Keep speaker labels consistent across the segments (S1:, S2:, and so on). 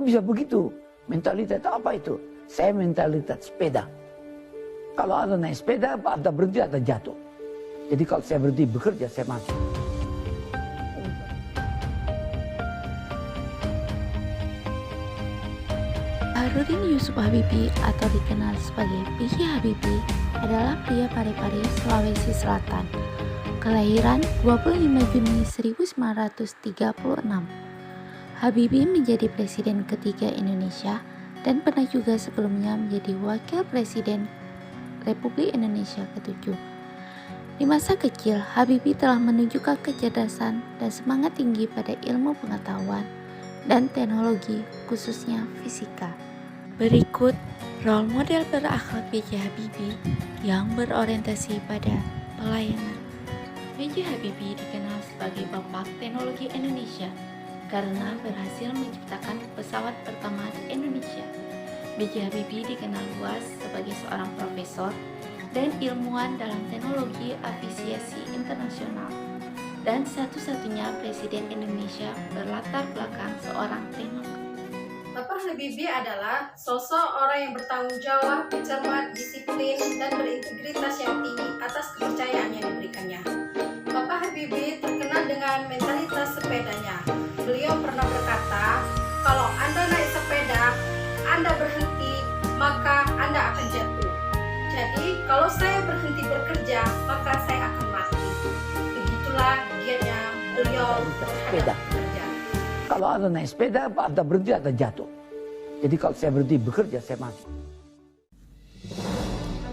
S1: bisa begitu. Mentalitas apa itu? Saya mentalitas sepeda. Kalau Anda naik sepeda, Anda berhenti, Anda jatuh. Jadi kalau saya berhenti bekerja, saya mati.
S2: Baharudin Yusuf Habibie atau dikenal sebagai B.J. Habibie adalah pria Parepare, Sulawesi Selatan. Kelahiran 25 Juni 1936. Habibie menjadi presiden ketiga Indonesia dan pernah juga sebelumnya menjadi wakil presiden Republik Indonesia ke-7. Di masa kecil, Habibie telah menunjukkan kecerdasan dan semangat tinggi pada ilmu pengetahuan dan teknologi, khususnya fisika. Berikut role model berakhlak B.J. Habibie yang berorientasi pada pelayanan. B.J. Habibie dikenal sebagai Bapak Teknologi Indonesia karena berhasil menciptakan pesawat pertama di Indonesia. B.J. Habibie dikenal luas sebagai seorang profesor dan ilmuwan dalam teknologi aviasi internasional dan satu-satunya presiden Indonesia berlatar belakang seorang teknolog.
S3: Bapak Habibie adalah sosok orang yang bertanggung jawab, cermat, disiplin, dan berintegritas yang tinggi atas kepercayaan yang diberikannya. Bapak Habibie terkenal dengan mentalitas sepedanya. Beliau pernah berkata, kalau Anda naik sepeda, Anda berhenti, maka Anda akan jatuh. Jadi, kalau saya berhenti bekerja, maka saya akan mati. Begitulah giatnya beliau terhadap bekerja.
S1: Kalau Anda naik sepeda, Anda berhenti, Anda jatuh. Jadi kalau saya berhenti bekerja, saya mati.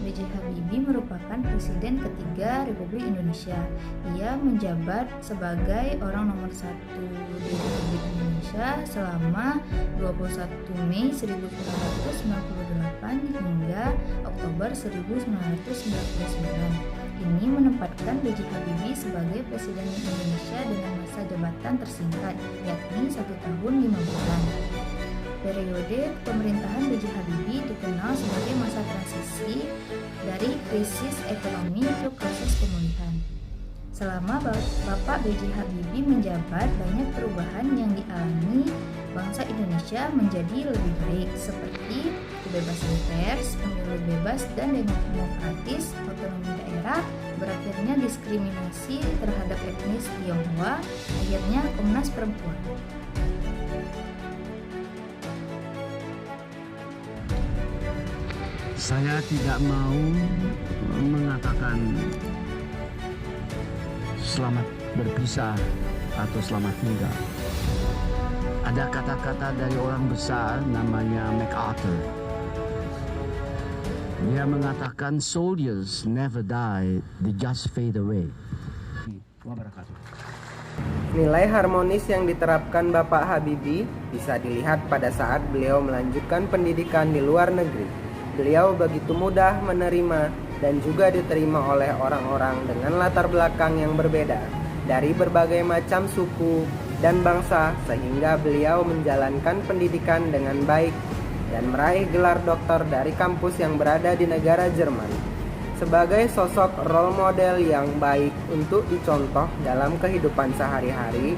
S4: B.J. Habibie merupakan presiden ketiga Republik Indonesia. Ia menjabat sebagai orang nomor 1 di Republik Indonesia selama 21 Mei 1998 hingga Oktober 1999. Ini menempatkan B.J. Habibie sebagai presiden Indonesia dengan masa jabatan tersingkat, yakni 1 tahun 5 bulan. Periode pemerintahan B.J. Habibie dikenal sebagai masa transisi dari krisis ekonomi ke proses pemulihan. Selama Bapak B.J. Habibie menjabat, banyak perubahan yang dialami bangsa Indonesia menjadi lebih baik, seperti kebebasan pers, pemilu bebas dan demokratis, otonomi daerah, berakhirnya diskriminasi terhadap etnis Tionghoa, akhirnya Komnas Perempuan.
S5: Saya tidak mau mengatakan selamat berpisah atau selamat tinggal. Ada kata-kata dari orang besar namanya MacArthur. Dia mengatakan soldiers never die, they just fade away.
S6: Nilai harmonis yang diterapkan Bapak Habibie bisa dilihat pada saat beliau melanjutkan pendidikan di luar negeri. Beliau begitu mudah menerima dan juga diterima oleh orang-orang dengan latar belakang yang berbeda dari berbagai macam suku dan bangsa, sehingga beliau menjalankan pendidikan dengan baik dan meraih gelar doktor dari kampus yang berada di negara Jerman. Sebagai sosok role model yang baik untuk dicontoh dalam kehidupan sehari-hari,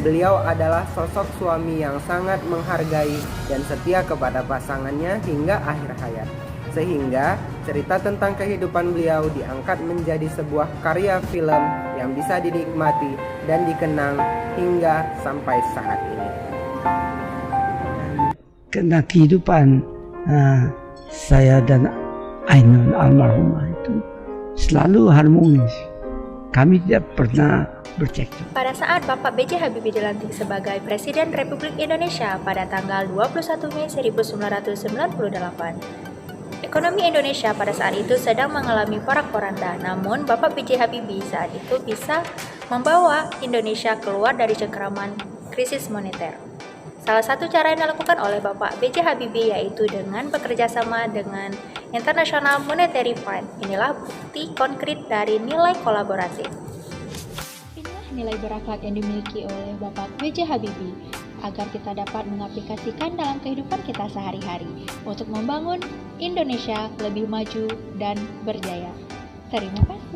S6: beliau adalah sosok suami yang sangat menghargai dan setia kepada pasangannya hingga akhir hayat. Sehingga cerita tentang kehidupan beliau diangkat menjadi sebuah karya film yang bisa dinikmati dan dikenang hingga sampai saat ini.
S1: Karena kehidupan saya dan Ainun almarhumah itu selalu harmonis. Kami tidak pernah bercekcok.
S7: Pada saat Bapak B.J. Habibie dilantik sebagai Presiden Republik Indonesia pada tanggal 21 Mei 1998, ekonomi Indonesia pada saat itu sedang mengalami porak-poranda. Namun Bapak B.J. Habibie saat itu bisa membawa Indonesia keluar dari cengkraman krisis moneter. Salah satu cara yang dilakukan oleh Bapak B.J. Habibie yaitu dengan bekerja sama dengan International Monetary Fund. Inilah bukti konkret dari nilai kolaborasi.
S8: Inilah nilai berakhlak yang dimiliki oleh Bapak B.J. Habibie agar kita dapat mengaplikasikan dalam kehidupan kita sehari-hari untuk membangun Indonesia lebih maju dan berjaya. Terima kasih.